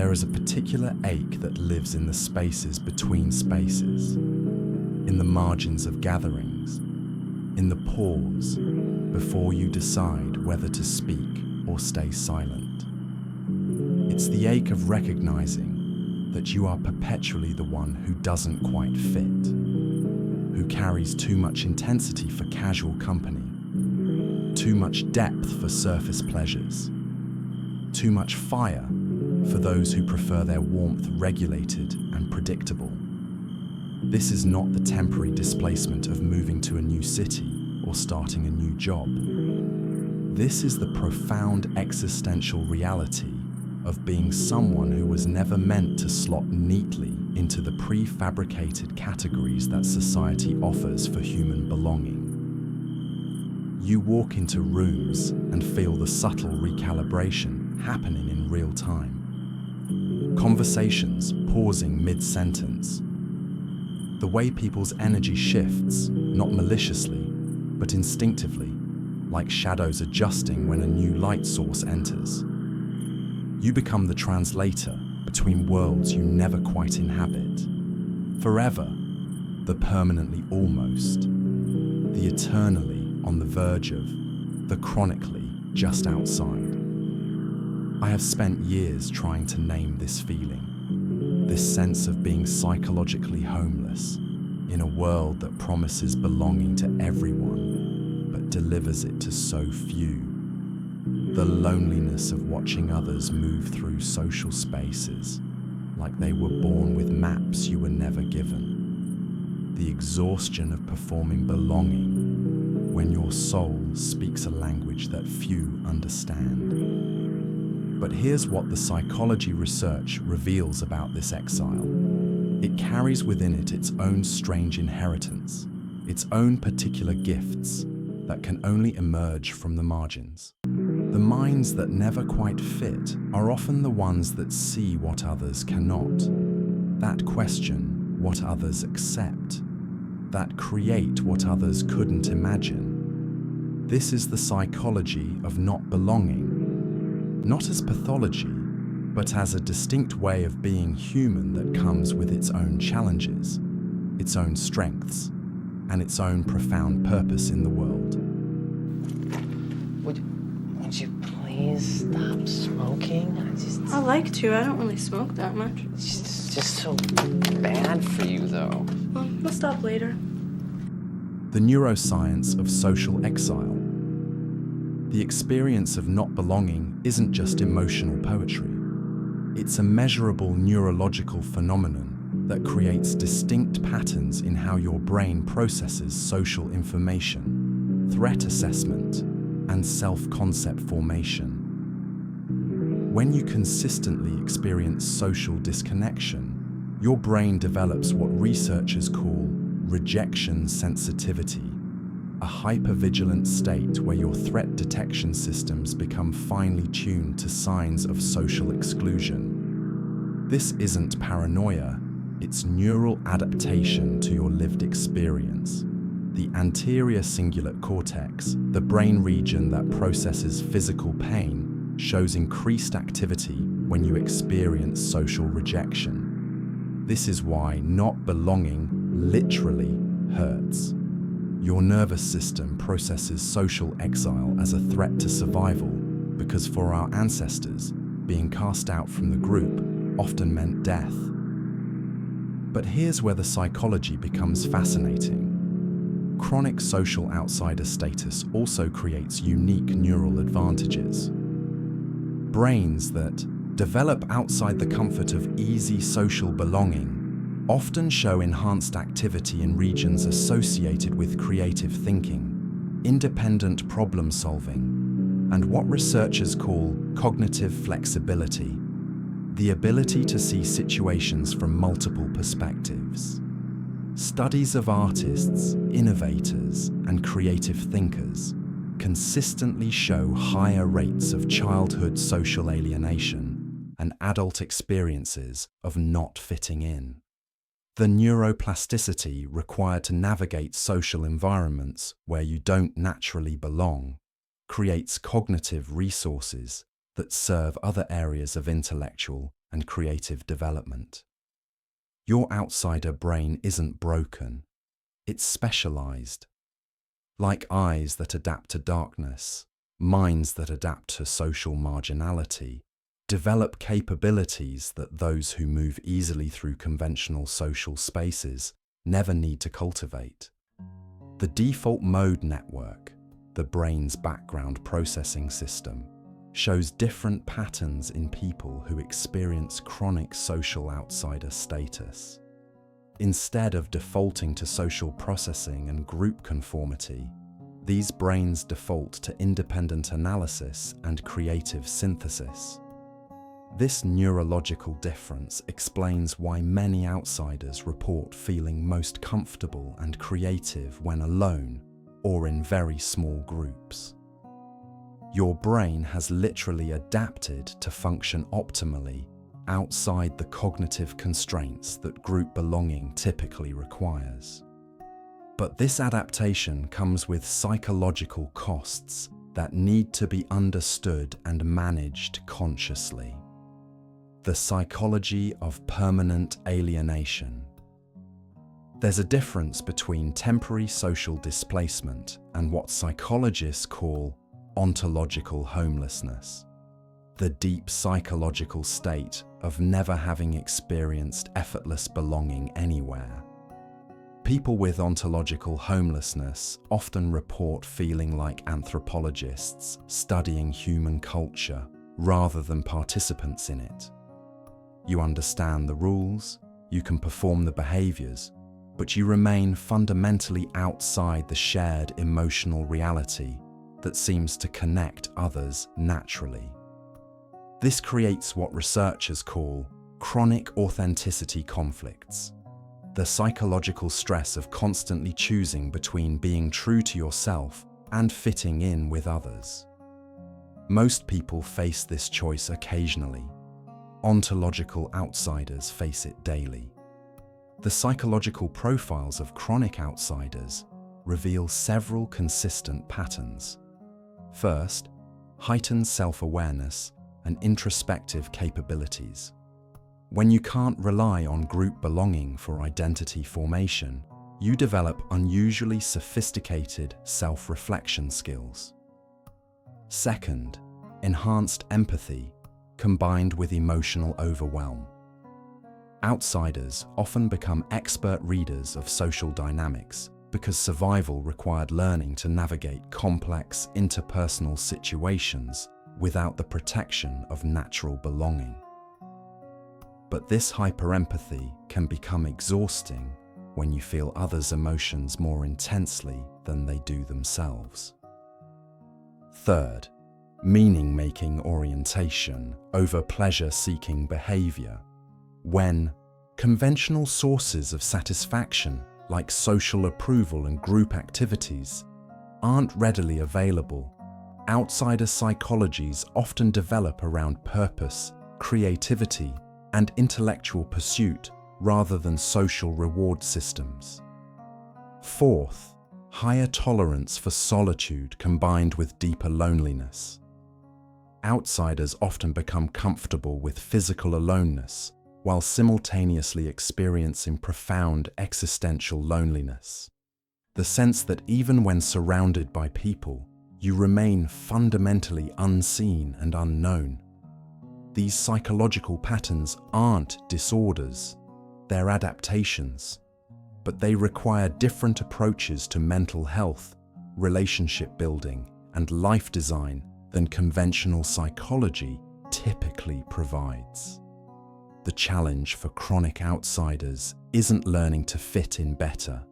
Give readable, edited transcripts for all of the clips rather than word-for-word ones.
there is a particular ache that lives in the spaces between spaces, in the margins of gatherings, in the pause before you decide whether to speak or stay silent. It's the ache of recognizing that you are perpetually the one who doesn't quite fit, who carries too much intensity for casual company, too much depth for surface pleasures, too much fire for those who prefer their warmth regulated and predictable. This is not the temporary displacement of moving to a new city or starting a new job. This is the profound existential reality of being someone who was never meant to slot neatly into the prefabricated categories that society offers for human belonging. You walk into rooms and feel the subtle recalibration happening in real time. Conversations pausing mid-sentence. The way people's energy shifts, not maliciously, but instinctively, like shadows adjusting when a new light source enters. You become the translator between worlds you never quite inhabit. Forever, the permanently almost, the eternally on the verge of, the chronically just outside. I have spent years trying to name this feeling, this sense of being psychologically homeless in a world that promises belonging to everyone, but delivers it to so few. The loneliness of watching others move through social spaces like they were born with maps you were never given. The exhaustion of performing belonging when your soul speaks a language that few understand. But here's what the psychology research reveals about this exile. It carries within it its own strange inheritance, its own particular gifts that can only emerge from the margins. The minds that never quite fit are often the ones that see what others cannot, that question what others accept, that create what others couldn't imagine. This is the psychology of not belonging, not as pathology, but as a distinct way of being human that comes with its own challenges, its own strengths, and its own profound purpose in the world. Would you please stop smoking? I like to. I don't really smoke that much. It's just so bad for you, though. Well, we'll stop later. The neuroscience of social exile. The experience of not belonging isn't just emotional poetry. It's a measurable neurological phenomenon that creates distinct patterns in how your brain processes social information, threat assessment, and self-concept formation. When you consistently experience social disconnection, your brain develops what researchers call rejection sensitivity, a hypervigilant state where your threat detection systems become finely tuned to signs of social exclusion. This isn't paranoia, it's neural adaptation to your lived experience. The anterior cingulate cortex, the brain region that processes physical pain, shows increased activity when you experience social rejection. This is why not belonging literally hurts. Your nervous system processes social exile as a threat to survival because for our ancestors, being cast out from the group often meant death. But here's where the psychology becomes fascinating. Chronic social outsider status also creates unique neural advantages. Brains that develop outside the comfort of easy social belonging often show enhanced activity in regions associated with creative thinking, independent problem solving, and what researchers call cognitive flexibility, the ability to see situations from multiple perspectives. Studies of artists, innovators, and creative thinkers consistently show higher rates of childhood social alienation and adult experiences of not fitting in. The neuroplasticity required to navigate social environments where you don't naturally belong creates cognitive resources that serve other areas of intellectual and creative development. Your outsider brain isn't broken, it's specialized. Like eyes that adapt to darkness, minds that adapt to social marginality, develop capabilities that those who move easily through conventional social spaces never need to cultivate. The default mode network, the brain's background processing system, shows different patterns in people who experience chronic social outsider status. Instead of defaulting to social processing and group conformity, these brains default to independent analysis and creative synthesis. This neurological difference explains why many outsiders report feeling most comfortable and creative when alone or in very small groups. Your brain has literally adapted to function optimally outside the cognitive constraints that group belonging typically requires. But this adaptation comes with psychological costs that need to be understood and managed consciously. The psychology of permanent alienation. There's a difference between temporary social displacement and what psychologists call ontological homelessness, the deep psychological state of never having experienced effortless belonging anywhere. People with ontological homelessness often report feeling like anthropologists studying human culture rather than participants in it. You understand the rules, you can perform the behaviors, but you remain fundamentally outside the shared emotional reality that seems to connect others naturally. This creates what researchers call chronic authenticity conflicts, the psychological stress of constantly choosing between being true to yourself and fitting in with others. Most people face this choice occasionally. Ontological outsiders face it daily. The psychological profiles of chronic outsiders reveal several consistent patterns. First, heightened self-awareness and introspective capabilities. When you can't rely on group belonging for identity formation, you develop unusually sophisticated self-reflection skills. Second, enhanced empathy combined with emotional overwhelm. Outsiders often become expert readers of social dynamics because survival required learning to navigate complex interpersonal situations without the protection of natural belonging. But this hyperempathy can become exhausting when you feel others' emotions more intensely than they do themselves. Third, meaning-making orientation over pleasure-seeking behavior. When conventional sources of satisfaction, like social approval and group activities, aren't readily available, outsider psychologies often develop around purpose, creativity, and intellectual pursuit rather than social reward systems. Fourth, higher tolerance for solitude combined with deeper loneliness. Outsiders often become comfortable with physical aloneness while simultaneously experiencing profound existential loneliness. The sense that even when surrounded by people, you remain fundamentally unseen and unknown. These psychological patterns aren't disorders, they're adaptations, but they require different approaches to mental health, relationship building, and life design than conventional psychology typically provides. The challenge for chronic outsiders isn't learning to fit in better,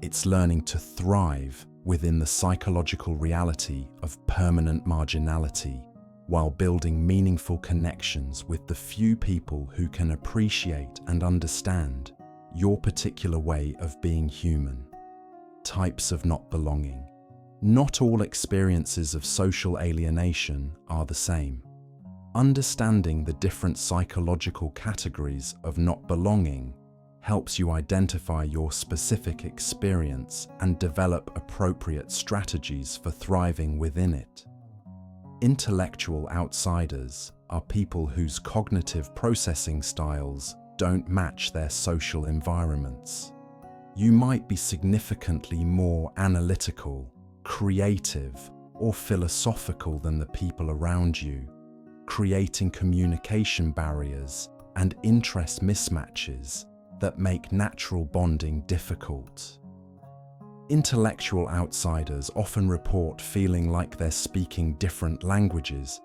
it's learning to thrive within the psychological reality of permanent marginality while building meaningful connections with the few people who can appreciate and understand your particular way of being human. Types of not belonging. Not all experiences of social alienation are the same. Understanding the different psychological categories of not belonging helps you identify your specific experience and develop appropriate strategies for thriving within it. Intellectual outsiders are people whose cognitive processing styles don't match their social environments. You might be significantly more analytical, creative, or philosophical than the people around you, creating communication barriers and interest mismatches that make natural bonding difficult. Intellectual outsiders often report feeling like they're speaking different languages,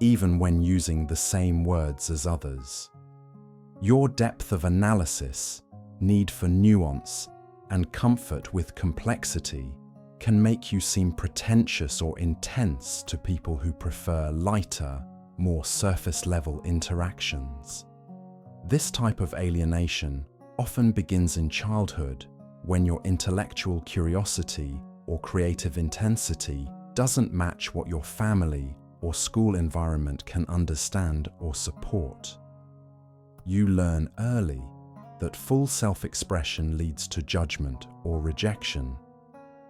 even when using the same words as others. Your depth of analysis, need for nuance, and comfort with complexity can make you seem pretentious or intense to people who prefer lighter, more surface-level interactions. This type of alienation often begins in childhood, when your intellectual curiosity or creative intensity doesn't match what your family or school environment can understand or support. You learn early that full self-expression leads to judgment or rejection,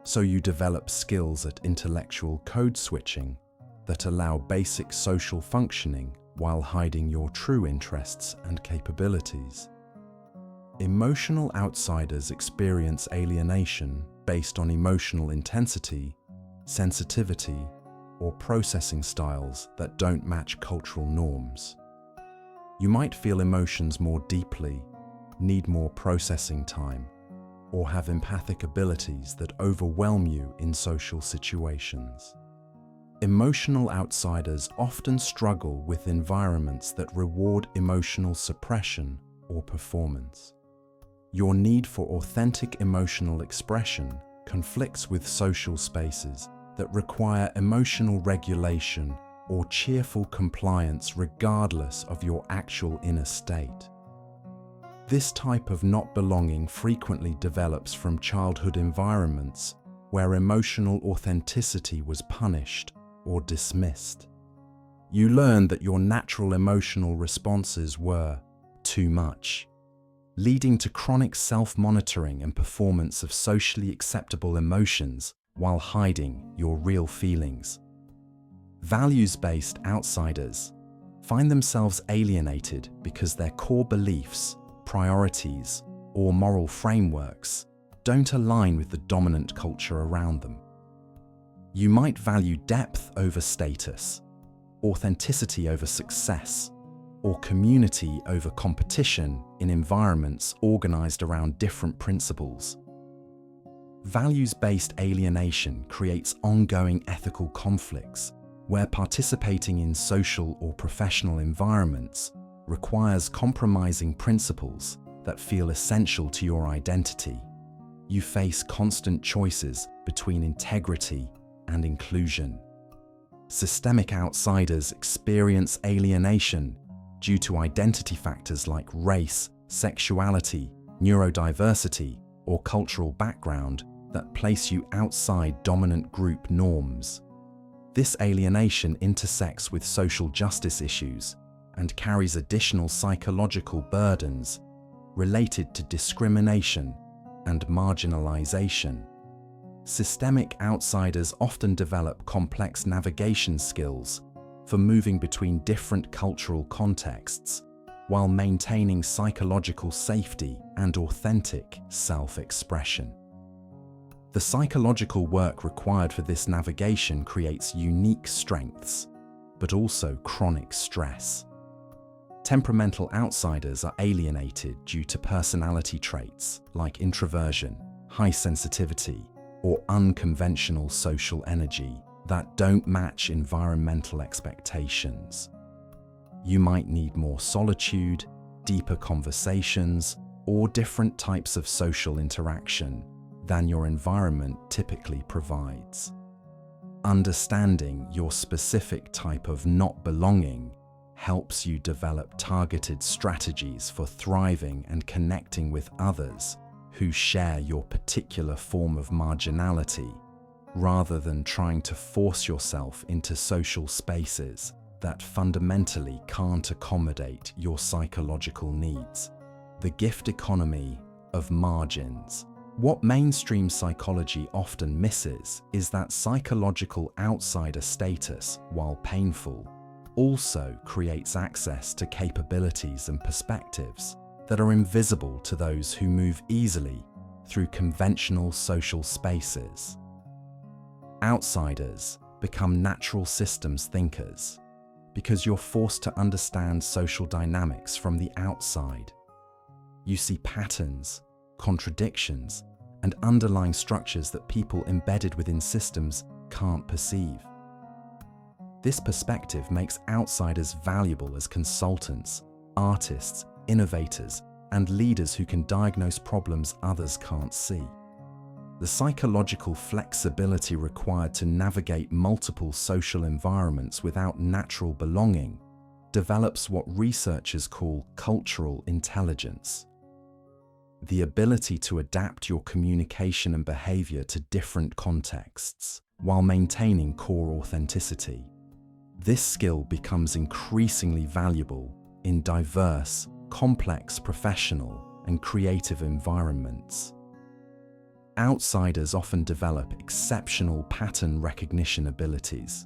so you develop skills at intellectual code switching that allow basic social functioning while hiding your true interests and capabilities. Emotional outsiders experience alienation based on emotional intensity, sensitivity, or processing styles that don't match cultural norms. You might feel emotions more deeply, need more processing time, or have empathic abilities that overwhelm you in social situations. Emotional outsiders often struggle with environments that reward emotional suppression or performance. Your need for authentic emotional expression conflicts with social spaces that require emotional regulation or cheerful compliance regardless of your actual inner state. This type of not belonging frequently develops from childhood environments where emotional authenticity was punished or dismissed. You learn that your natural emotional responses were too much, leading to chronic self-monitoring and performance of socially acceptable emotions while hiding your real feelings. Values-based outsiders find themselves alienated because their core beliefs, priorities, or moral frameworks don't align with the dominant culture around them. You might value depth over status, authenticity over success, or community over competition in environments organized around different principles. Values-based alienation creates ongoing ethical conflicts where participating in social or professional environments requires compromising principles that feel essential to your identity. You face constant choices between integrity and inclusion. Systemic outsiders experience alienation due to identity factors like race, sexuality, neurodiversity, or cultural background that place you outside dominant group norms. This alienation intersects with social justice issues and carries additional psychological burdens related to discrimination and marginalization. Systemic outsiders often develop complex navigation skills for moving between different cultural contexts while maintaining psychological safety and authentic self-expression. The psychological work required for this navigation creates unique strengths, but also chronic stress. Temperamental outsiders are alienated due to personality traits like introversion, high sensitivity, or unconventional social energy that don't match environmental expectations. You might need more solitude, deeper conversations, or different types of social interaction than your environment typically provides. Understanding your specific type of not belonging helps you develop targeted strategies for thriving and connecting with others who share your particular form of marginality, rather than trying to force yourself into social spaces that fundamentally can't accommodate your psychological needs. The gift economy of margins What mainstream psychology often misses is that psychological outsider status, while painful, also creates access to capabilities and perspectives that are invisible to those who move easily through conventional social spaces. Outsiders become natural systems thinkers because you're forced to understand social dynamics from the outside. You see patterns, contradictions, and underlying structures that people embedded within systems can't perceive. This perspective makes outsiders valuable as consultants, artists, innovators, and leaders who can diagnose problems others can't see. The psychological flexibility required to navigate multiple social environments without natural belonging develops what researchers call cultural intelligence. The ability to adapt your communication and behavior to different contexts while maintaining core authenticity. This skill becomes increasingly valuable in diverse, complex professional and creative environments. Outsiders often develop exceptional pattern recognition abilities.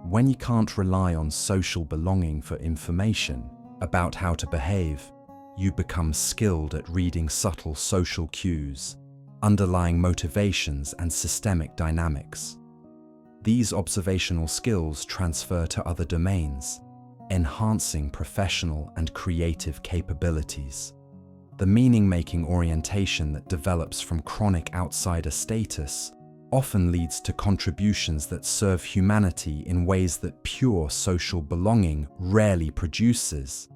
When you can't rely on social belonging for information about how to behave, you become skilled at reading subtle social cues, underlying motivations, and systemic dynamics. These observational skills transfer to other domains, enhancing professional and creative capabilities. The meaning-making orientation that develops from chronic outsider status often leads to contributions that serve humanity in ways that pure social belonging rarely produces.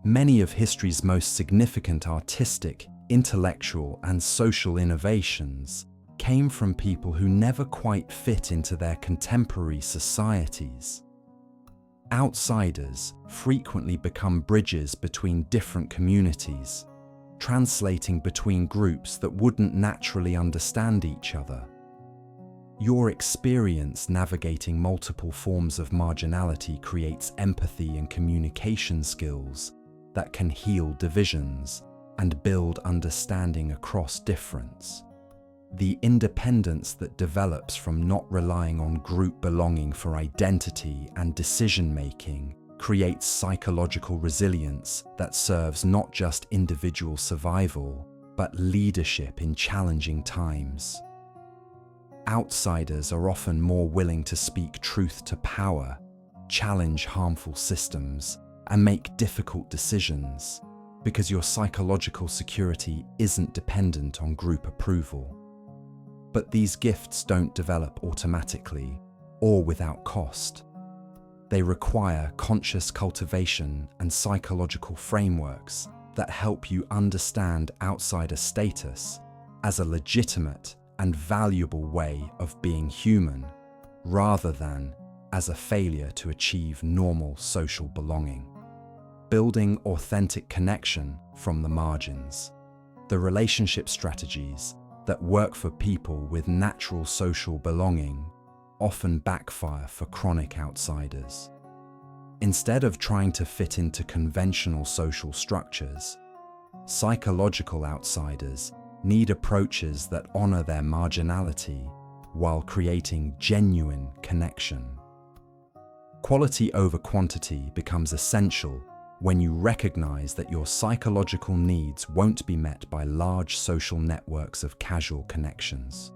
Many of history's most significant artistic, intellectual, and social innovations came from people who never quite fit into their contemporary societies. Outsiders frequently become bridges between different communities, translating between groups that wouldn't naturally understand each other. Your experience navigating multiple forms of marginality creates empathy and communication skills that can heal divisions and build understanding across difference. The independence that develops from not relying on group belonging for identity and decision-making creates psychological resilience that serves not just individual survival, but leadership in challenging times. Outsiders are often more willing to speak truth to power, challenge harmful systems, and make difficult decisions because your psychological security isn't dependent on group approval. But these gifts don't develop automatically or without cost. They require conscious cultivation and psychological frameworks that help you understand outsider status as a legitimate and valuable way of being human, rather than as a failure to achieve normal social belonging. Building authentic connection from the margins. The relationship strategies that work for people with natural social belonging often backfire for chronic outsiders. Instead of trying to fit into conventional social structures, psychological outsiders need approaches that honor their marginality while creating genuine connection. Quality over quantity becomes essential when you recognize that your psychological needs won't be met by large social networks of casual connections.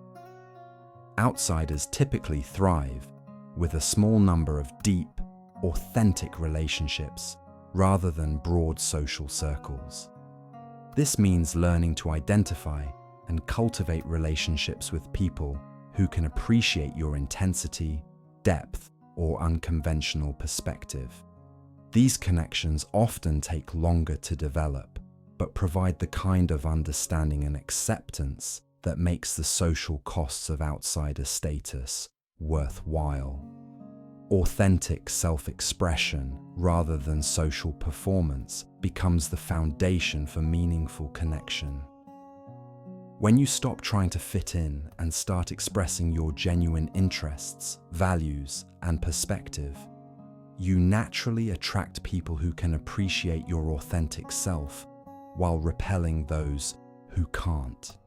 Outsiders typically thrive with a small number of deep, authentic relationships rather than broad social circles. This means learning to identify and cultivate relationships with people who can appreciate your intensity, depth, or unconventional perspective. These connections often take longer to develop, but provide the kind of understanding and acceptance that makes the social costs of outsider status worthwhile. Authentic self-expression, rather than social performance, becomes the foundation for meaningful connection. When you stop trying to fit in and start expressing your genuine interests, values, and perspective, you naturally attract people who can appreciate your authentic self while repelling those who can't.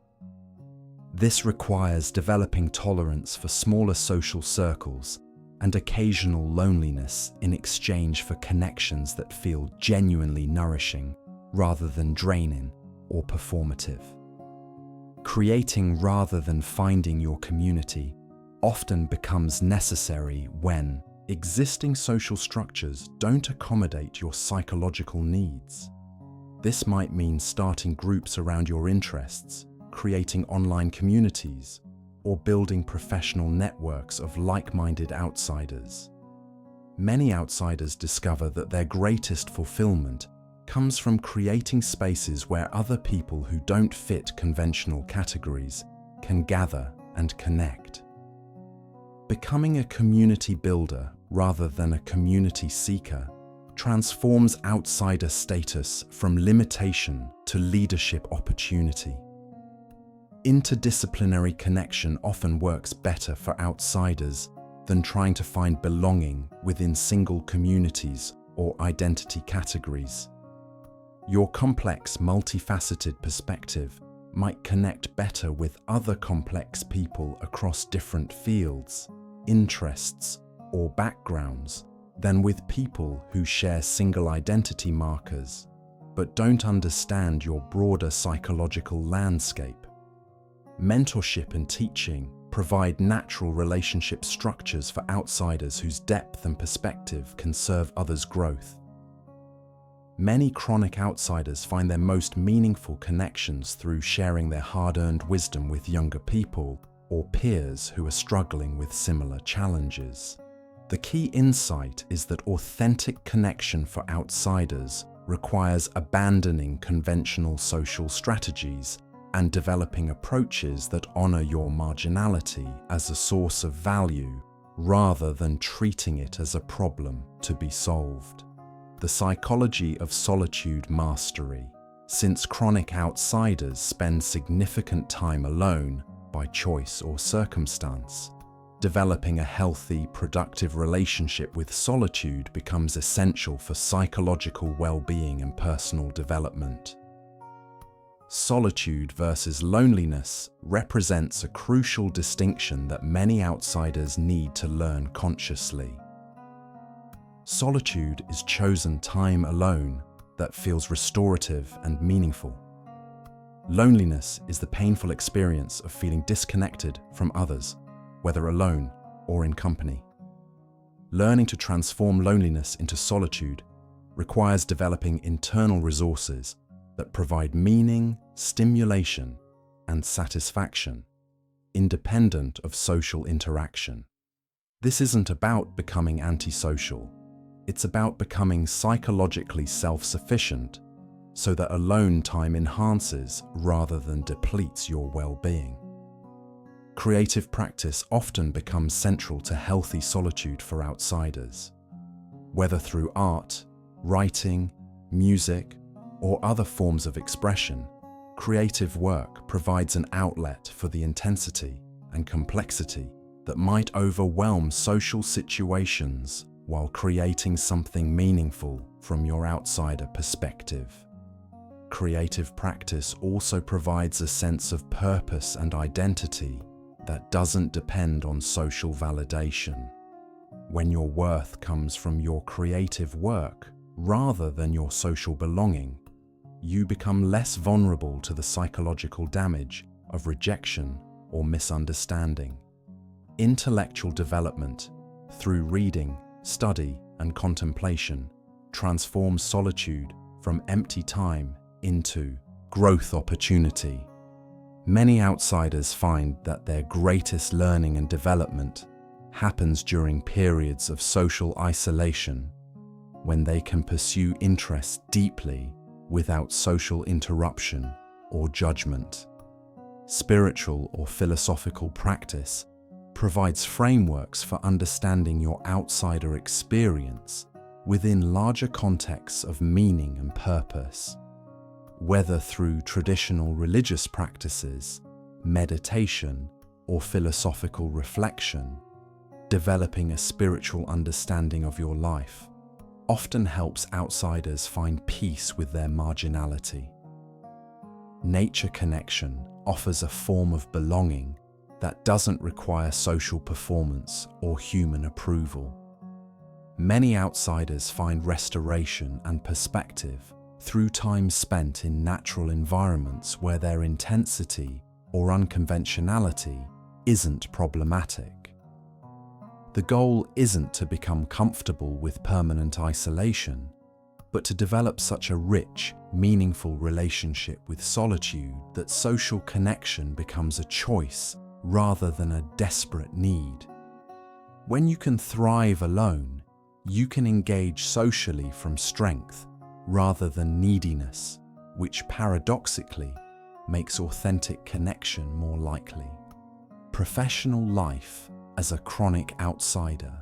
This requires developing tolerance for smaller social circles and occasional loneliness in exchange for connections that feel genuinely nourishing rather than draining or performative. Creating rather than finding your community often becomes necessary when existing social structures don't accommodate your psychological needs. This might mean starting groups around your interests, creating online communities, or building professional networks of like-minded outsiders. Many outsiders discover that their greatest fulfillment comes from creating spaces where other people who don't fit conventional categories can gather and connect. Becoming a community builder rather than a community seeker transforms outsider status from limitation to leadership opportunity. Interdisciplinary connection often works better for outsiders than trying to find belonging within single communities or identity categories. Your complex, multifaceted perspective might connect better with other complex people across different fields, interests, or backgrounds than with people who share single identity markers but don't understand your broader psychological landscape. Mentorship and teaching provide natural relationship structures for outsiders whose depth and perspective can serve others' growth. Many chronic outsiders find their most meaningful connections through sharing their hard-earned wisdom with younger people or peers who are struggling with similar challenges. The key insight is that authentic connection for outsiders requires abandoning conventional social strategies and developing approaches that honor your marginality as a source of value rather than treating it as a problem to be solved. The psychology of solitude mastery. Since chronic outsiders spend significant time alone by choice or circumstance, developing a healthy, productive relationship with solitude becomes essential for psychological well-being and personal development. Solitude versus loneliness represents a crucial distinction that many outsiders need to learn consciously. Solitude is chosen time alone that feels restorative and meaningful. Loneliness is the painful experience of feeling disconnected from others, whether alone or in company. Learning to transform loneliness into solitude requires developing internal resources that provide meaning, stimulation, and satisfaction, independent of social interaction. This isn't about becoming antisocial. It's about becoming psychologically self-sufficient so that alone time enhances rather than depletes your well-being. Creative practice often becomes central to healthy solitude for outsiders. Whether through art, writing, music, or other forms of expression, creative work provides an outlet for the intensity and complexity that might overwhelm social situations while creating something meaningful from your outsider perspective. Creative practice also provides a sense of purpose and identity that doesn't depend on social validation. When your worth comes from your creative work rather than your social belonging, you become less vulnerable to the psychological damage of rejection or misunderstanding. Intellectual development through reading, study, and contemplation transforms solitude from empty time into growth opportunity. Many outsiders find that their greatest learning and development happens during periods of social isolation, when they can pursue interests deeply without social interruption or judgment. Spiritual or philosophical practice provides frameworks for understanding your outsider experience within larger contexts of meaning and purpose. Whether through traditional religious practices, meditation, or philosophical reflection, developing a spiritual understanding of your life often helps outsiders find peace with their marginality. nature connection offers a form of belonging that doesn't require social performance or human approval. Many outsiders find restoration and perspective through time spent in natural environments where their intensity or unconventionality isn't problematic. The goal isn't to become comfortable with permanent isolation, but to develop such a rich, meaningful relationship with solitude that social connection becomes a choice rather than a desperate need. When you can thrive alone, you can engage socially from strength rather than neediness, which paradoxically makes authentic connection more likely. Professional life as a chronic outsider,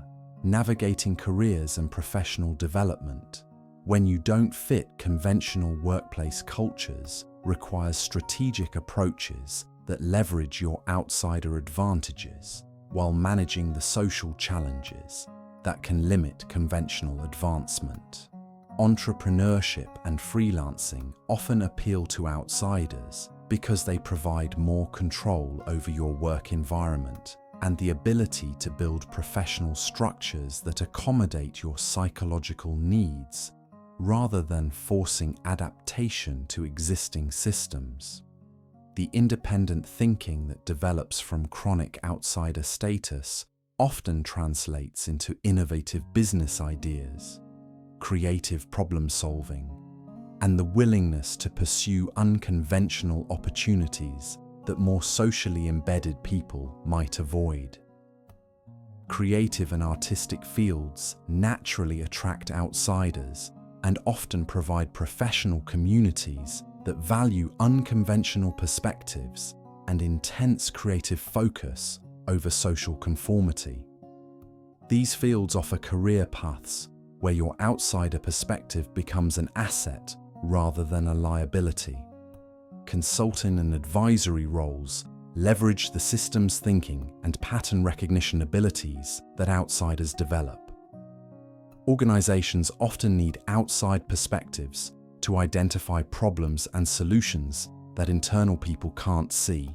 navigating careers and professional development when you don't fit conventional workplace cultures requires strategic approaches that leverage your outsider advantages while managing the social challenges that can limit conventional advancement. Entrepreneurship and freelancing often appeal to outsiders because they provide more control over your work environment and the ability to build professional structures that accommodate your psychological needs rather than forcing adaptation to existing systems. The independent thinking that develops from chronic outsider status often translates into innovative business ideas, creative problem solving, and the willingness to pursue unconventional opportunities that more socially embedded people might avoid. Creative and artistic fields naturally attract outsiders and often provide professional communities that value unconventional perspectives and intense creative focus over social conformity. These fields offer career paths where your outsider perspective becomes an asset rather than a liability. Consulting and advisory roles leverage the systems thinking and pattern recognition abilities that outsiders develop. Organizations often need outside perspectives to identify problems and solutions that internal people can't see,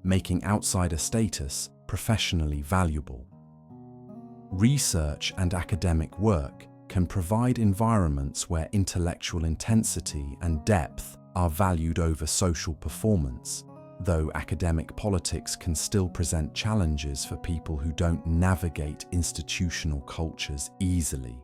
making outsider status professionally valuable. Research and academic work can provide environments where intellectual intensity and depth are valued over social performance, though academic politics can still present challenges for people who don't navigate institutional cultures easily.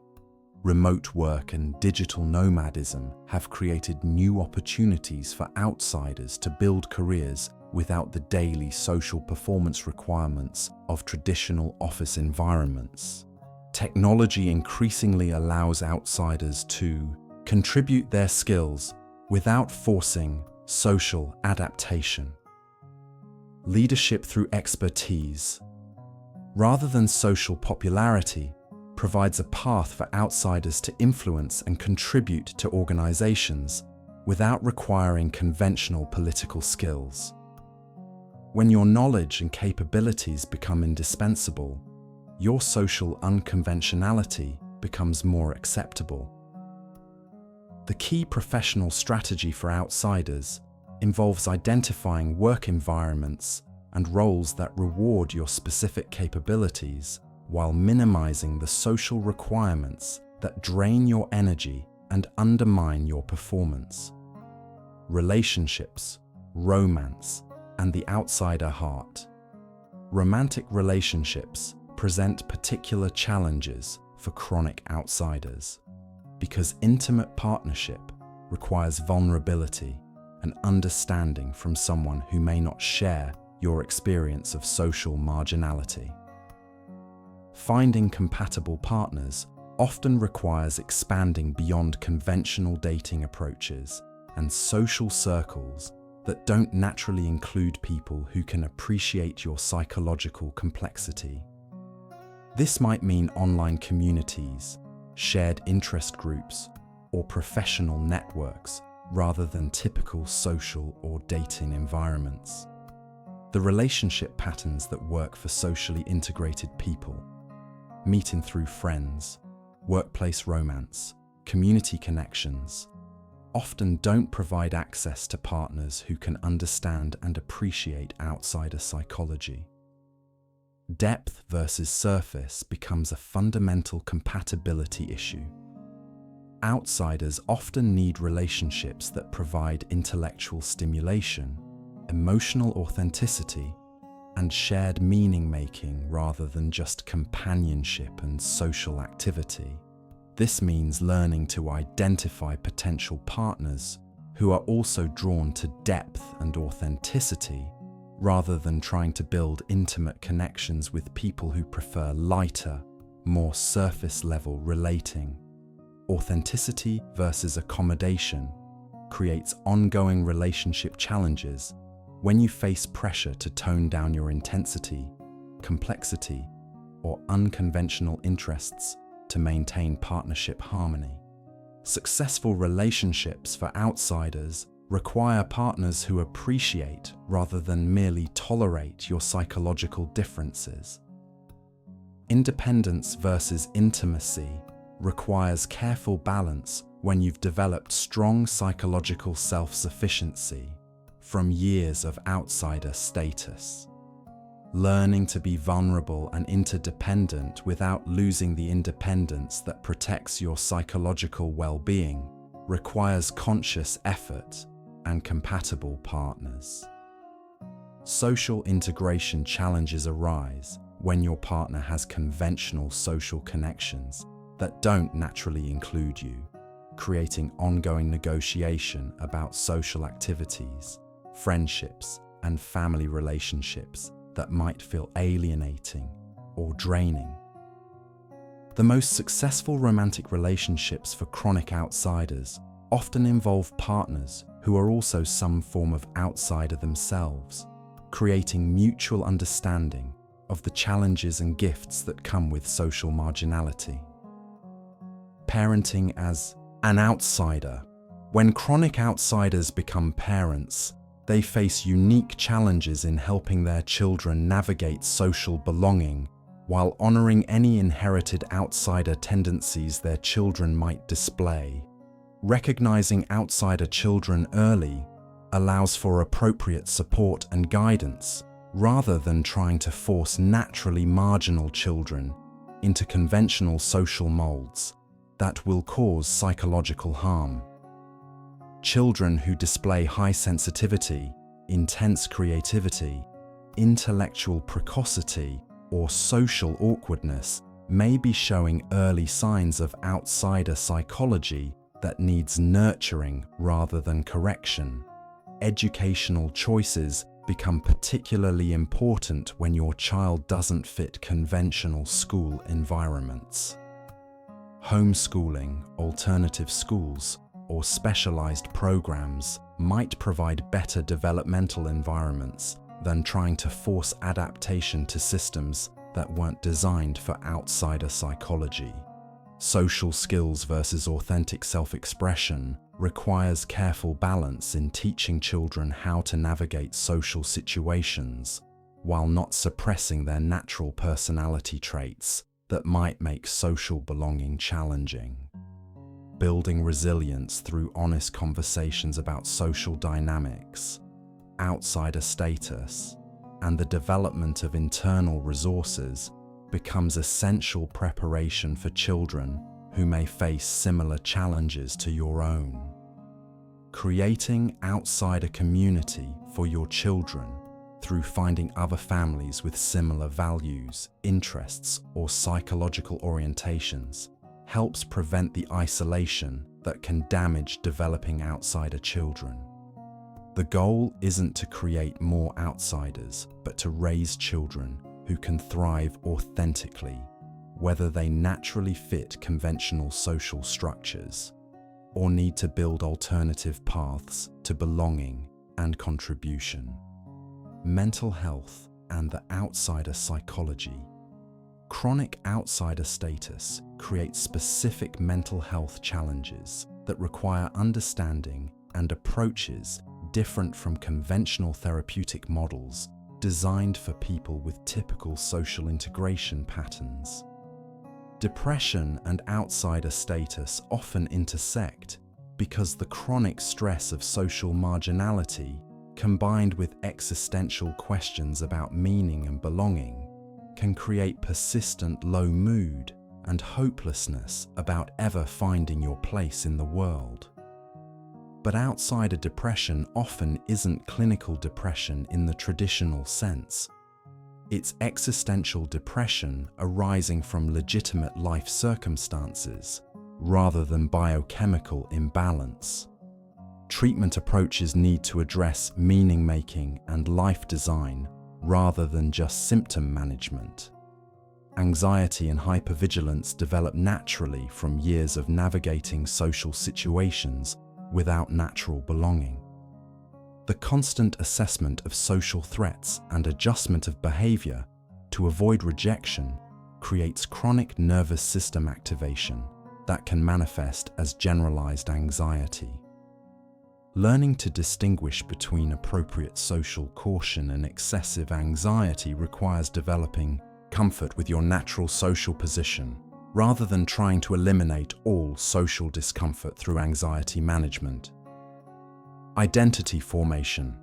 Remote work and digital nomadism have created new opportunities for outsiders to build careers without the daily social performance requirements of traditional office environments. Technology increasingly allows outsiders to contribute their skills without forcing social adaptation. Leadership through expertise, rather than social popularity, provides a path for outsiders to influence and contribute to organizations without requiring conventional political skills. When your knowledge and capabilities become indispensable, your social unconventionality becomes more acceptable. The key professional strategy for outsiders involves identifying work environments and roles that reward your specific capabilities while minimizing the social requirements that drain your energy and undermine your performance. Relationships, romance, and the outsider heart. Romantic relationships present particular challenges for chronic outsiders because intimate partnership requires vulnerability and understanding from someone who may not share your experience of social marginality. Finding compatible partners often requires expanding beyond conventional dating approaches and social circles that don't naturally include people who can appreciate your psychological complexity. This might mean online communities, shared interest groups, or professional networks rather than typical social or dating environments. The relationship patterns that work for socially integrated people, meeting through friends, workplace romance, community connections, often don't provide access to partners who can understand and appreciate outsider psychology. Depth versus surface becomes a fundamental compatibility issue. Outsiders often need relationships that provide intellectual stimulation, emotional authenticity, and shared meaning-making rather than just companionship and social activity. This means learning to identify potential partners who are also drawn to depth and authenticity, rather than trying to build intimate connections with people who prefer lighter, more surface-level relating. Authenticity versus accommodation creates ongoing relationship challenges when you face pressure to tone down your intensity, complexity, or unconventional interests to maintain partnership harmony. Successful relationships for outsiders require partners who appreciate rather than merely tolerate your psychological differences. Independence versus intimacy requires careful balance when you've developed strong psychological self-sufficiency from years of outsider status. Learning to be vulnerable and interdependent without losing the independence that protects your psychological well-being requires conscious effort and compatible partners. Social integration challenges arise when your partner has conventional social connections that don't naturally include you, creating ongoing negotiation about social activities, friendships, and family relationships that might feel alienating or draining. The most successful romantic relationships for chronic outsiders often involve partners who are also some form of outsider themselves, creating mutual understanding of the challenges and gifts that come with social marginality. Parenting as an outsider. When chronic outsiders become parents, they face unique challenges in helping their children navigate social belonging while honoring any inherited outsider tendencies their children might display. Recognizing outsider children early allows for appropriate support and guidance, rather than trying to force naturally marginal children into conventional social molds that will cause psychological harm. Children who display high sensitivity, intense creativity, intellectual precocity, or social awkwardness may be showing early signs of outsider psychology that needs nurturing rather than correction. Educational choices become particularly important when your child doesn't fit conventional school environments. Homeschooling, alternative schools, or specialized programs might provide better developmental environments than trying to force adaptation to systems that weren't designed for outsider psychology. Social skills versus authentic self-expression requires careful balance in teaching children how to navigate social situations while not suppressing their natural personality traits that might make social belonging challenging. Building resilience through honest conversations about social dynamics, outsider status, and the development of internal resources becomes essential preparation for children who may face similar challenges to your own. Creating outsider community for your children through finding other families with similar values, interests, or psychological orientations helps prevent the isolation that can damage developing outsider children. The goal isn't to create more outsiders, but to raise children who can thrive authentically, whether they naturally fit conventional social structures or need to build alternative paths to belonging and contribution. Mental health and the outsider psychology. Chronic outsider status creates specific mental health challenges that require understanding and approaches different from conventional therapeutic models designed for people with typical social integration patterns. Depression and outsider status often intersect because the chronic stress of social marginality, combined with existential questions about meaning and belonging, can create persistent low mood and hopelessness about ever finding your place in the world. But outsider depression often isn't clinical depression in the traditional sense. It's existential depression arising from legitimate life circumstances rather than biochemical imbalance. Treatment approaches need to address meaning-making and life design rather than just symptom management. Anxiety and hypervigilance develop naturally from years of navigating social situations without natural belonging. The constant assessment of social threats and adjustment of behavior to avoid rejection creates chronic nervous system activation that can manifest as generalized anxiety. Learning to distinguish between appropriate social caution and excessive anxiety requires developing comfort with your natural social position, rather than trying to eliminate all social discomfort through anxiety management. Identity formation.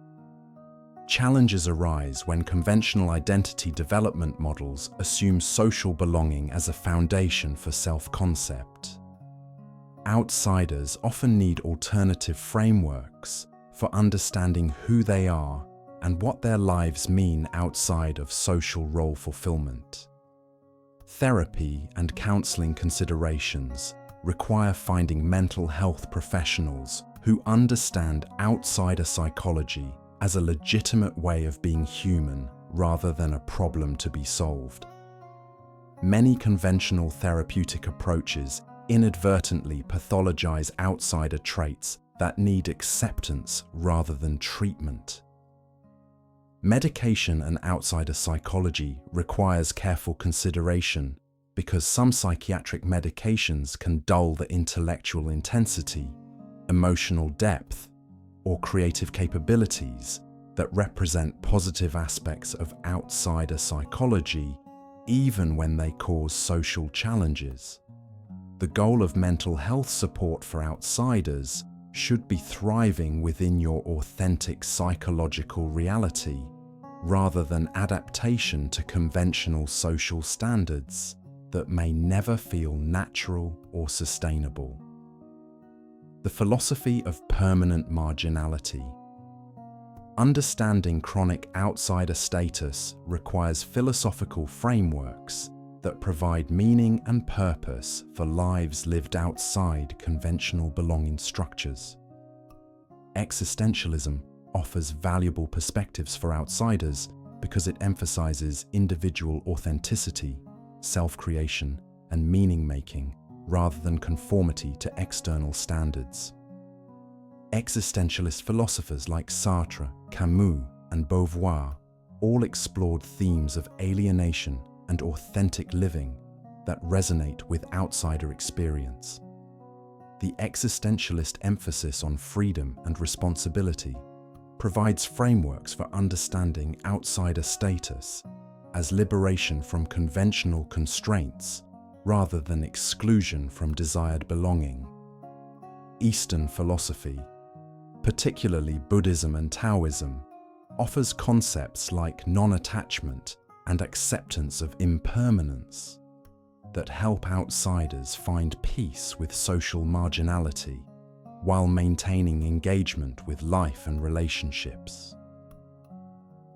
Challenges arise when conventional identity development models assume social belonging as a foundation for self-concept. Outsiders often need alternative frameworks for understanding who they are and what their lives mean outside of social role fulfillment. Therapy and counseling considerations require finding mental health professionals who understand outsider psychology as a legitimate way of being human rather than a problem to be solved. Many conventional therapeutic approaches inadvertently pathologize outsider traits that need acceptance rather than treatment. Medication and outsider psychology requires careful consideration because some psychiatric medications can dull the intellectual intensity, emotional depth, or creative capabilities that represent positive aspects of outsider psychology, even when they cause social challenges. The goal of mental health support for outsiders should be thriving within your authentic psychological reality, rather than adaptation to conventional social standards that may never feel natural or sustainable. The philosophy of permanent marginality. Understanding chronic outsider status requires philosophical frameworks that provide meaning and purpose for lives lived outside conventional belonging structures. Existentialism offers valuable perspectives for outsiders because it emphasizes individual authenticity, self-creation, and meaning-making rather than conformity to external standards. Existentialist philosophers like Sartre, Camus, and Beauvoir all explored themes of alienation and authentic living that resonate with outsider experience. The existentialist emphasis on freedom and responsibility provides frameworks for understanding outsider status as liberation from conventional constraints rather than exclusion from desired belonging. Eastern philosophy, particularly Buddhism and Taoism, offers concepts like non-attachment and acceptance of impermanence that help outsiders find peace with social marginality while maintaining engagement with life and relationships.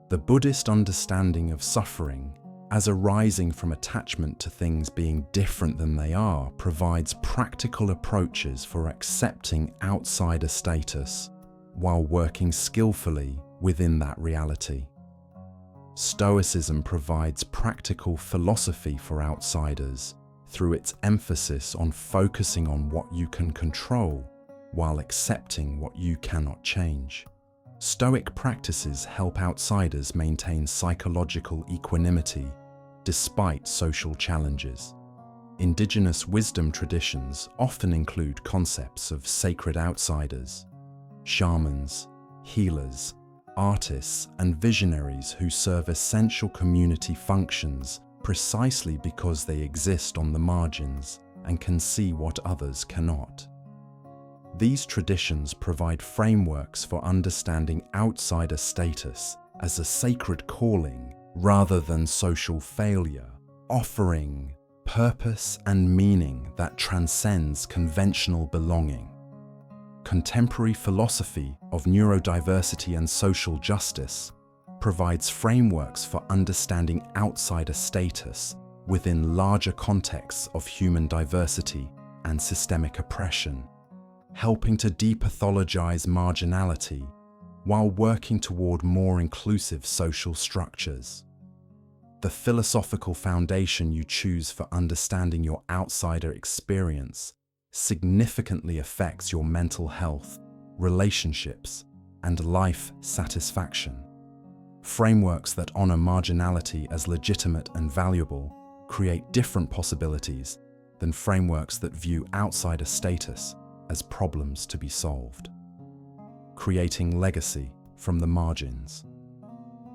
The Buddhist understanding of suffering as arising from attachment to things being different than they are provides practical approaches for accepting outsider status while working skillfully within that reality. Stoicism provides practical philosophy for outsiders through its emphasis on focusing on what you can control while accepting what you cannot change. Stoic practices help outsiders maintain psychological equanimity despite social challenges. Indigenous wisdom traditions often include concepts of sacred outsiders, shamans, healers, artists, and visionaries who serve essential community functions precisely because they exist on the margins and can see what others cannot. These traditions provide frameworks for understanding outsider status as a sacred calling rather than social failure, offering purpose and meaning that transcends conventional belonging. Contemporary philosophy of neurodiversity and social justice provides frameworks for understanding outsider status within larger contexts of human diversity and systemic oppression, helping to depathologize marginality while working toward more inclusive social structures. The philosophical foundation you choose for understanding your outsider experience significantly affects your mental health, relationships, and life satisfaction. Frameworks that honor marginality as legitimate and valuable create different possibilities than frameworks that view outsider status as problems to be solved. Creating legacy from the margins.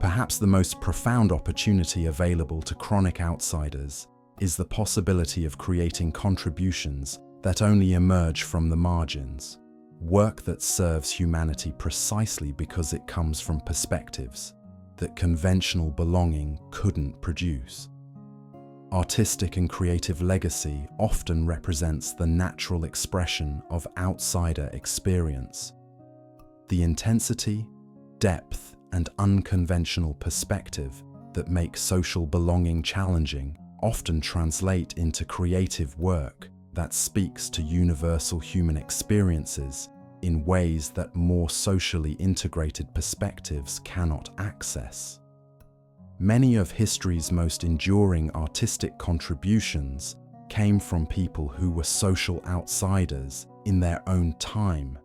Perhaps the most profound opportunity available to chronic outsiders is the possibility of creating contributions that only emerge from the margins, work that serves humanity precisely because it comes from perspectives that conventional belonging couldn't produce. Artistic and creative legacy often represents the natural expression of outsider experience. The intensity, depth, and unconventional perspective that make social belonging challenging often translate into creative work that speaks to universal human experiences in ways that more socially integrated perspectives cannot access. Many of history's most enduring artistic contributions came from people who were social outsiders in their own time,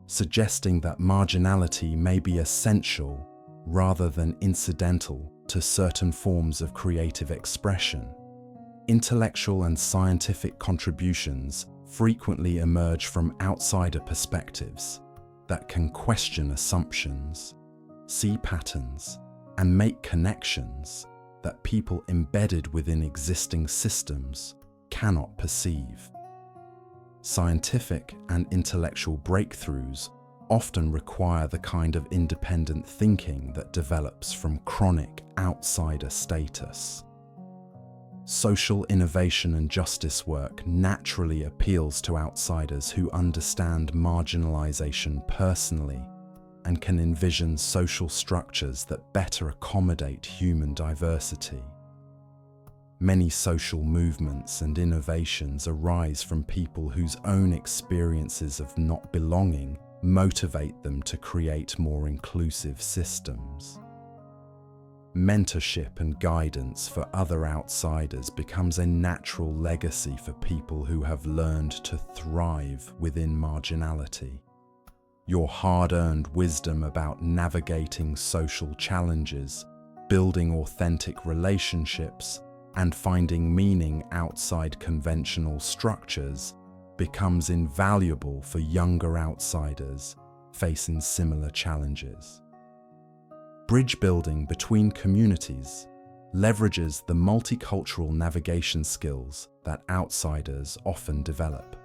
suggesting that marginality may be essential rather than incidental to certain forms of creative expression. Intellectual and scientific contributions frequently emerge from outsider perspectives that can question assumptions, see patterns, and make connections that people embedded within existing systems cannot perceive. Scientific and intellectual breakthroughs often require the kind of independent thinking that develops from chronic outsider status. Social innovation and justice work naturally appeals to outsiders who understand marginalization personally and can envision social structures that better accommodate human diversity. Many social movements and innovations arise from people whose own experiences of not belonging motivate them to create more inclusive systems. Mentorship and guidance for other outsiders becomes a natural legacy for people who have learned to thrive within marginality. Your hard-earned wisdom about navigating social challenges, building authentic relationships, and finding meaning outside conventional structures becomes invaluable for younger outsiders facing similar challenges. Bridge building between communities leverages the multicultural navigation skills that outsiders often develop.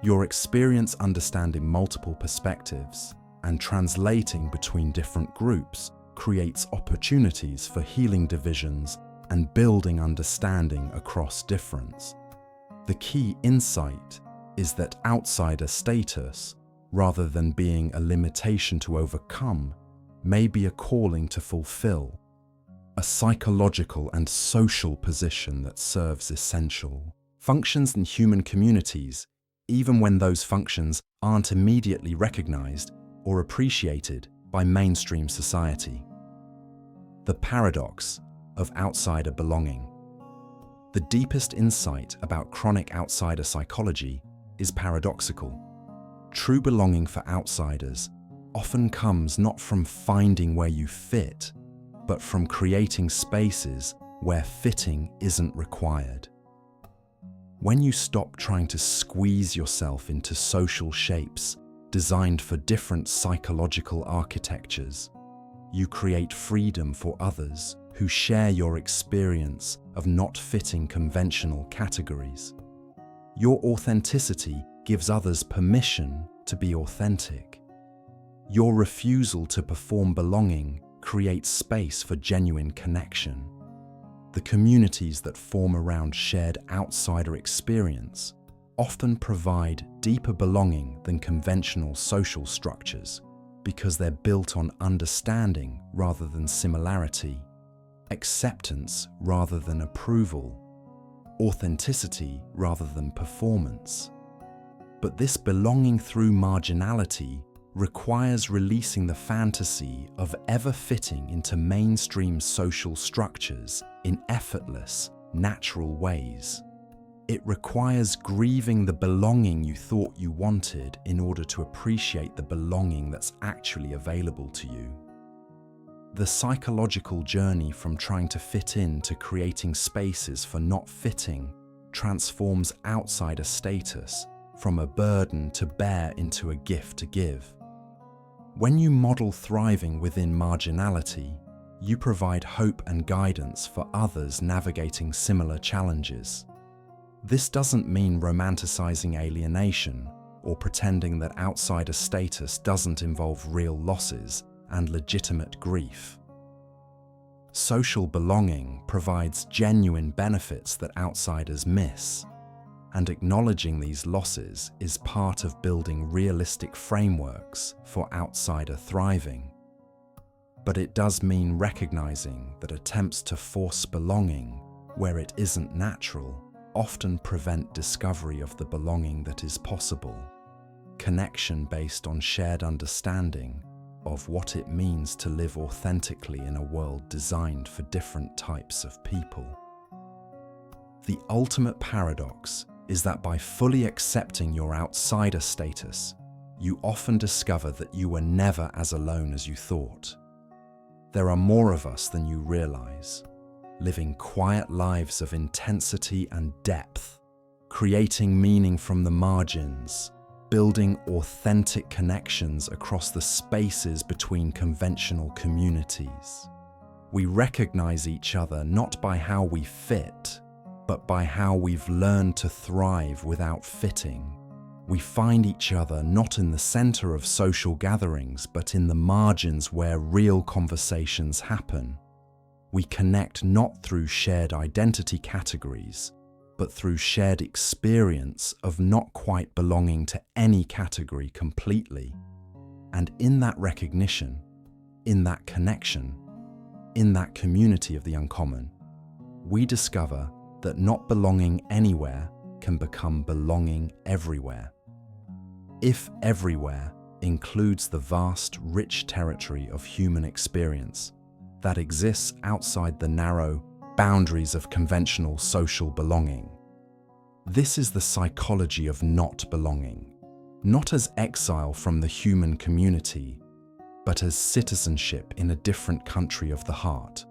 Your experience understanding multiple perspectives and translating between different groups creates opportunities for healing divisions and building understanding across difference. The key insight is that outsider status, rather than being a limitation to overcome, may be a calling to fulfill, a psychological and social position that serves essential functions in human communities, even when those functions aren't immediately recognized or appreciated by mainstream society. The paradox of outsider belonging. The deepest insight about chronic outsider psychology is paradoxical. True belonging for outsiders often comes not from finding where you fit, but from creating spaces where fitting isn't required. When you stop trying to squeeze yourself into social shapes designed for different psychological architectures, you create freedom for others who share your experience of not fitting conventional categories. Your authenticity gives others permission to be authentic. Your refusal to perform belonging creates space for genuine connection. The communities that form around shared outsider experience often provide deeper belonging than conventional social structures because they're built on understanding rather than similarity, acceptance rather than approval, authenticity rather than performance. But this belonging through marginality requires releasing the fantasy of ever fitting into mainstream social structures in effortless, natural ways. It requires grieving the belonging you thought you wanted in order to appreciate the belonging that's actually available to you. The psychological journey from trying to fit in to creating spaces for not fitting transforms outsider status from a burden to bear into a gift to give. When you model thriving within marginality, you provide hope and guidance for others navigating similar challenges. This doesn't mean romanticizing alienation or pretending that outsider status doesn't involve real losses and legitimate grief. Social belonging provides genuine benefits that outsiders miss, and acknowledging these losses is part of building realistic frameworks for outsider thriving. But it does mean recognizing that attempts to force belonging where it isn't natural often prevent discovery of the belonging that is possible, connection based on shared understanding of what it means to live authentically in a world designed for different types of people. The ultimate paradox is that by fully accepting your outsider status, you often discover that you were never as alone as you thought. There are more of us than you realize, living quiet lives of intensity and depth, creating meaning from the margins, building authentic connections across the spaces between conventional communities. We recognize each other not by how we fit, but by how we've learned to thrive without fitting. We find each other not in the center of social gatherings, but in the margins where real conversations happen. We connect not through shared identity categories, but through shared experience of not quite belonging to any category completely. And in that recognition, in that connection, in that community of the uncommon, we discover that not belonging anywhere can become belonging everywhere. If everywhere includes the vast, rich territory of human experience that exists outside the narrow boundaries of conventional social belonging. This is the psychology of not belonging, not as exile from the human community, but as citizenship in a different country of the heart,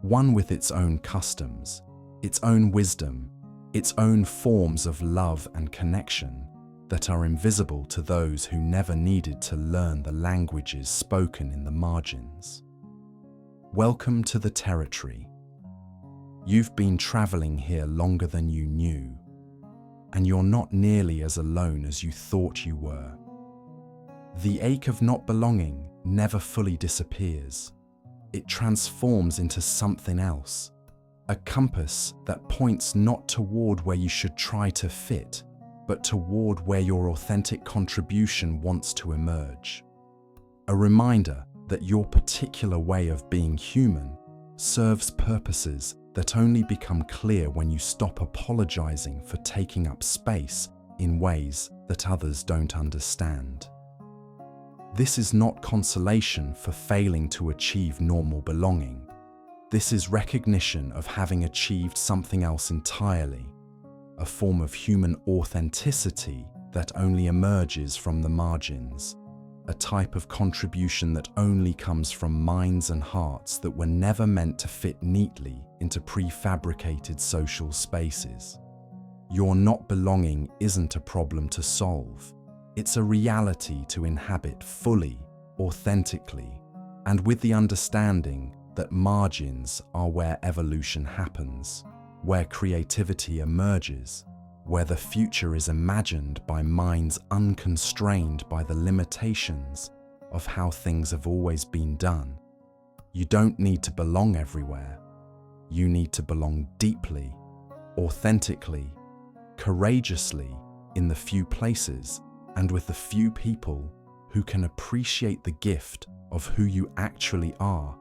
one with its own customs, its own wisdom, its own forms of love and connection that are invisible to those who never needed to learn the languages spoken in the margins. Welcome to the territory. You've been traveling here longer than you knew, and you're not nearly as alone as you thought you were. The ache of not belonging never fully disappears. It transforms into something else, a compass that points not toward where you should try to fit, but toward where your authentic contribution wants to emerge. A reminder that your particular way of being human serves purposes that only become clear when you stop apologizing for taking up space in ways that others don't understand. This is not consolation for failing to achieve normal belonging. This is recognition of having achieved something else entirely, a form of human authenticity that only emerges from the margins, a type of contribution that only comes from minds and hearts that were never meant to fit neatly into prefabricated social spaces. Your not belonging isn't a problem to solve. It's a reality to inhabit fully, authentically, and with the understanding that margins are where evolution happens, where creativity emerges, where the future is imagined by minds unconstrained by the limitations of how things have always been done. You don't need to belong everywhere. You need to belong deeply, authentically, courageously in the few places and with the few people who can appreciate the gift of who you actually are,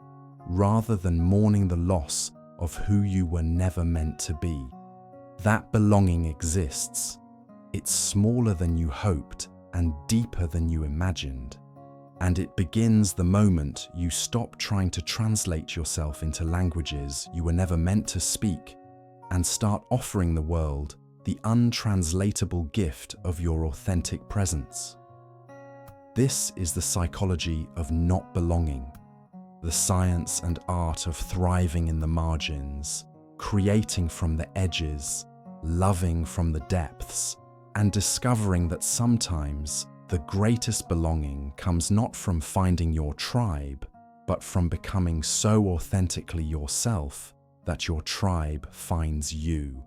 rather than mourning the loss of who you were never meant to be. That belonging exists. It's smaller than you hoped and deeper than you imagined. And it begins the moment you stop trying to translate yourself into languages you were never meant to speak and start offering the world the untranslatable gift of your authentic presence. This is the psychology of not belonging, the science and art of thriving in the margins, creating from the edges, loving from the depths, and discovering that sometimes the greatest belonging comes not from finding your tribe, but from becoming so authentically yourself that your tribe finds you.